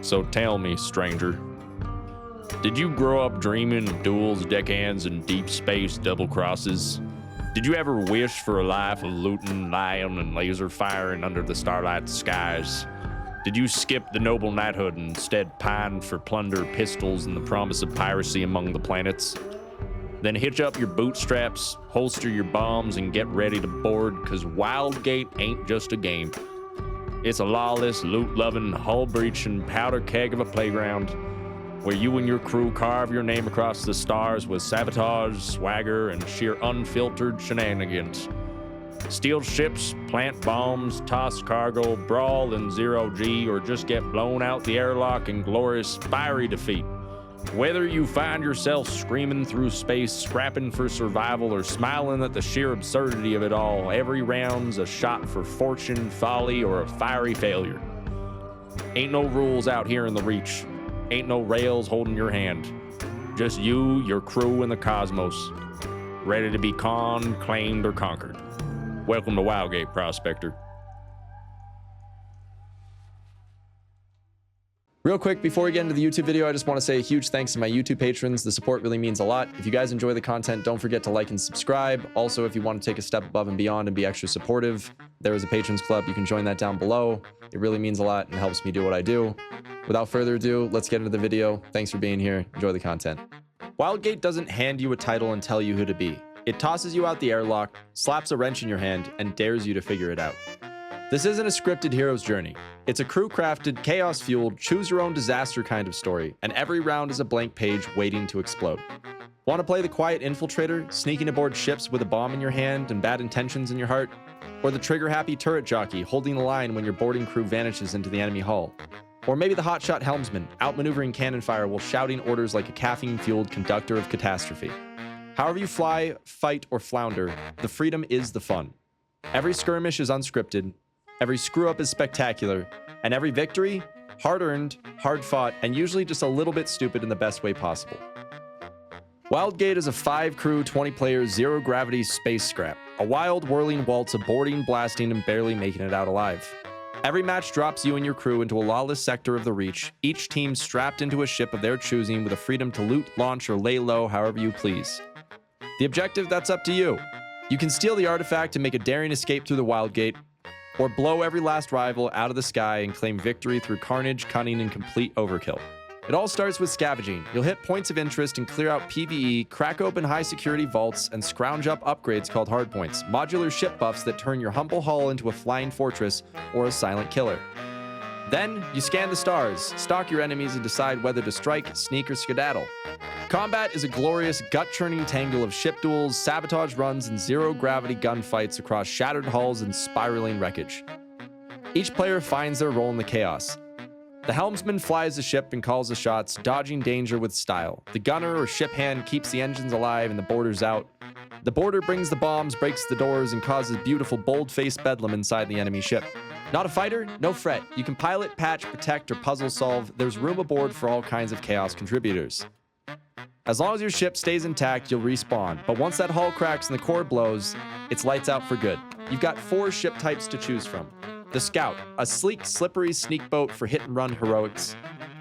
So tell me, stranger, did you grow up dreaming of duels, deckhands, and deep space double crosses? Did you ever wish for a life of looting, lying, and laser firing under the starlight skies? Did you skip the noble knighthood and instead pine for plunder, pistols, and the promise of piracy among the planets? Then hitch up your bootstraps, holster your bombs, and get ready to board, because Wildgate ain't just a game. It's a lawless, loot-loving, hull-breaching, powder keg of a playground where you and your crew carve your name across the stars with sabotage, swagger, and sheer unfiltered shenanigans. Steal ships, plant bombs, toss cargo, brawl in zero-G, or just get blown out the airlock in glorious, fiery defeat. Whether you find yourself screaming through space, scrapping for survival, or smiling at the sheer absurdity of it all, every round's a shot for fortune, folly, or a fiery failure. Ain't no rules out here in the Reach. Ain't no rails holding your hand. Just you, your crew, and the cosmos, ready to be conned, claimed, or conquered. Welcome to Wildgate, Prospector. Real quick, before we get into the YouTube video, I just want to say a huge thanks to my YouTube patrons. The support really means a lot. If you guys enjoy the content, don't forget to like and subscribe. Also, if you want to take a step above and beyond and be extra supportive, there is a Patrons Club. You can join that down below. It really means a lot and helps me do what I do. Without further ado, let's get into the video. Thanks for being here. Enjoy the content. Wildgate doesn't hand you a title and tell you who to be. It tosses you out the airlock, slaps a wrench in your hand, and dares you to figure it out. This isn't a scripted hero's journey. It's a crew-crafted, chaos-fueled, choose-your-own-disaster kind of story, and every round is a blank page waiting to explode. Want to play the quiet infiltrator, sneaking aboard ships with a bomb in your hand and bad intentions in your heart? Or the trigger-happy turret jockey holding the line when your boarding crew vanishes into the enemy hull? Or maybe the hotshot helmsman, outmaneuvering cannon fire while shouting orders like a caffeine-fueled conductor of catastrophe. However you fly, fight, or flounder, the freedom is the fun. Every skirmish is unscripted, every screw-up is spectacular, and every victory, hard-earned, hard-fought, and usually just a little bit stupid in the best way possible. Wildgate is a 5-crew, 20-player, zero-gravity space scrap, a wild, whirling waltz of boarding, blasting, and barely making it out alive. Every match drops you and your crew into a lawless sector of the Reach, each team strapped into a ship of their choosing with the freedom to loot, launch, or lay low however you please. The objective, that's up to you. You can steal the artifact and make a daring escape through the Wildgate, or blow every last rival out of the sky and claim victory through carnage, cunning, and complete overkill. It all starts with scavenging. You'll hit points of interest and clear out PvE, crack open high-security vaults, and scrounge up upgrades called hardpoints, modular ship buffs that turn your humble hull into a flying fortress or a silent killer. Then, you scan the stars, stalk your enemies, and decide whether to strike, sneak, or skedaddle. Combat is a glorious, gut-churning tangle of ship duels, sabotage runs, and zero-gravity gunfights across shattered hulls and spiraling wreckage. Each player finds their role in the chaos. The helmsman flies the ship and calls the shots, dodging danger with style. The gunner or ship hand keeps the engines alive and the boarders out. The boarder brings the bombs, breaks the doors, and causes beautiful, bold-faced bedlam inside the enemy ship. Not a fighter? No fret. You can pilot, patch, protect, or puzzle solve. There's room aboard for all kinds of chaos contributors. As long as your ship stays intact, you'll respawn, but once that hull cracks and the core blows, it's lights out for good. You've got 4 ship types to choose from. The Scout, a sleek, slippery sneak boat for hit-and-run heroics.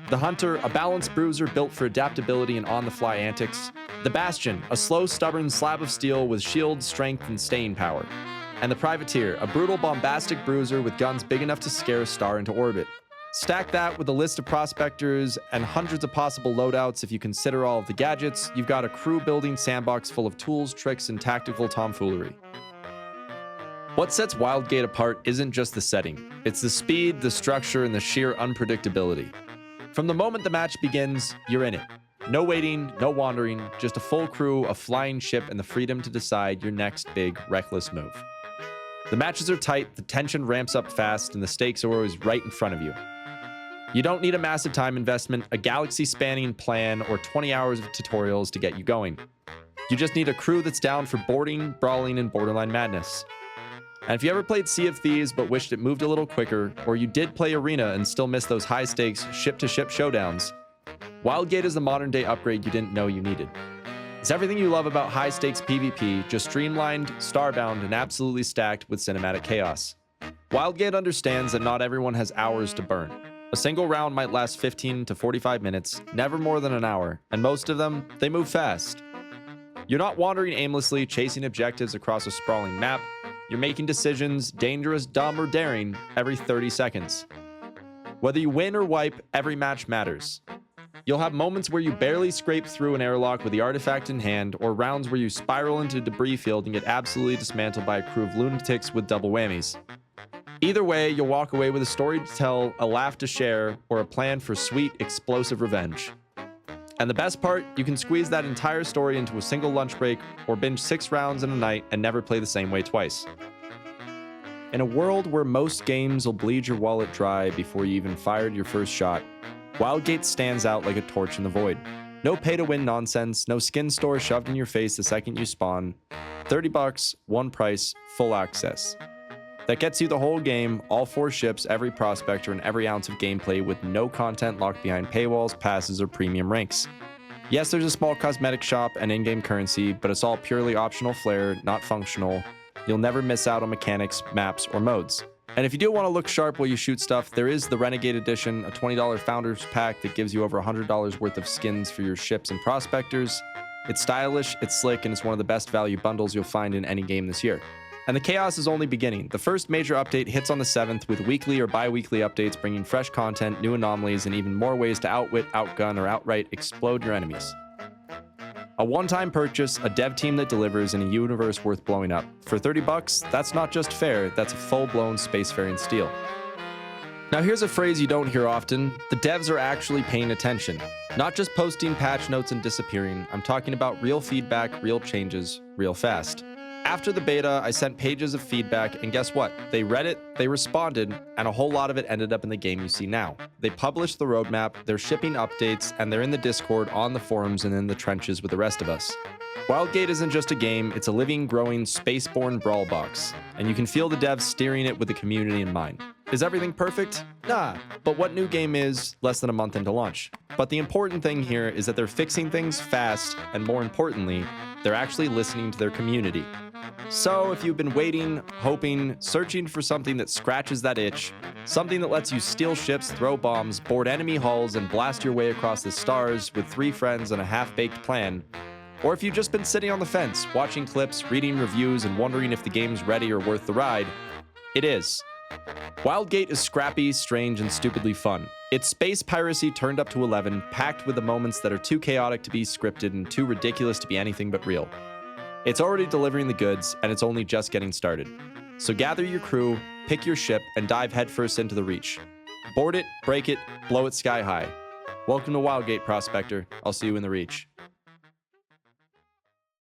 The Hunter, a balanced bruiser built for adaptability and on-the-fly antics. The Bastion, a slow, stubborn slab of steel with shield, strength, and staying power. And the Privateer, a brutal, bombastic bruiser with guns big enough to scare a star into orbit. Stack that with a list of prospectors and hundreds of possible loadouts. If you consider all of the gadgets, you've got a crew-building sandbox full of tools, tricks, and tactical tomfoolery. What sets Wildgate apart isn't just the setting. It's the speed, the structure, and the sheer unpredictability. From the moment the match begins, you're in it. No waiting, no wandering, just a full crew, a flying ship, and the freedom to decide your next big, reckless move. The matches are tight, the tension ramps up fast, and the stakes are always right in front of you. You don't need a massive time investment, a galaxy-spanning plan, or 20 hours of tutorials to get you going. You just need a crew that's down for boarding, brawling, and borderline madness. And if you ever played Sea of Thieves but wished it moved a little quicker, or you did play Arena and still miss those high-stakes, ship-to-ship showdowns, Wildgate is the modern-day upgrade you didn't know you needed. It's everything you love about high-stakes PvP, just streamlined, starbound, and absolutely stacked with cinematic chaos. Wildgate understands that not everyone has hours to burn. A single round might last 15 to 45 minutes, never more than an hour, and most of them, they move fast. You're not wandering aimlessly, chasing objectives across a sprawling map. You're making decisions, dangerous, dumb, or daring, every 30 seconds. Whether you win or wipe, every match matters. You'll have moments where you barely scrape through an airlock with the artifact in hand, or rounds where you spiral into a debris field and get absolutely dismantled by a crew of lunatics with double whammies. Either way, you'll walk away with a story to tell, a laugh to share, or a plan for sweet, explosive revenge. And the best part, you can squeeze that entire story into a single lunch break, or binge 6 rounds in a night and never play the same way twice. In a world where most games will bleed your wallet dry before you even fired your first shot, Wildgate stands out like a torch in the void. No pay-to-win nonsense, no skin store shoved in your face the second you spawn. $30, one price, full access. That gets you the whole game, all 4 ships, every prospector, and every ounce of gameplay with no content locked behind paywalls, passes, or premium ranks. Yes, there's a small cosmetic shop and in-game currency, but it's all purely optional flair, not functional. You'll never miss out on mechanics, maps, or modes. And if you do want to look sharp while you shoot stuff, there is the Renegade Edition, a $20 Founders Pack that gives you over $100 worth of skins for your ships and prospectors. It's stylish, it's slick, and it's one of the best value bundles you'll find in any game this year. And the chaos is only beginning. The first major update hits on the 7th with weekly or bi-weekly updates bringing fresh content, new anomalies, and even more ways to outwit, outgun, or outright explode your enemies. A one-time purchase, a dev team that delivers, and a universe worth blowing up. For $30, that's not just fair, that's a full-blown spacefaring steal. Now here's a phrase you don't hear often. The devs are actually paying attention. Not just posting patch notes and disappearing. I'm talking about real feedback, real changes, real fast. After the beta, I sent pages of feedback, and guess what? They read it, they responded, and a whole lot of it ended up in the game you see now. They published the roadmap, they're shipping updates, and they're in the Discord, on the forums, and in the trenches with the rest of us. Wildgate isn't just a game, it's a living, growing, spaceborne brawl box, and you can feel the devs steering it with the community in mind. Is everything perfect? Nah, but what new game is less than a month into launch? But the important thing here is that they're fixing things fast, and more importantly, they're actually listening to their community. So if you've been waiting, hoping, searching for something that scratches that itch, something that lets you steal ships, throw bombs, board enemy hulls, and blast your way across the stars with 3 friends and a half-baked plan, or if you've just been sitting on the fence, watching clips, reading reviews, and wondering if the game's ready or worth the ride, it is. Wildgate is scrappy, strange, and stupidly fun. It's space piracy turned up to 11, packed with the moments that are too chaotic to be scripted and too ridiculous to be anything but real. It's already delivering the goods, and it's only just getting started. So gather your crew, pick your ship, and dive headfirst into the Reach. Board it, break it, blow it sky high. Welcome to Wildgate, Prospector. I'll see you in the Reach.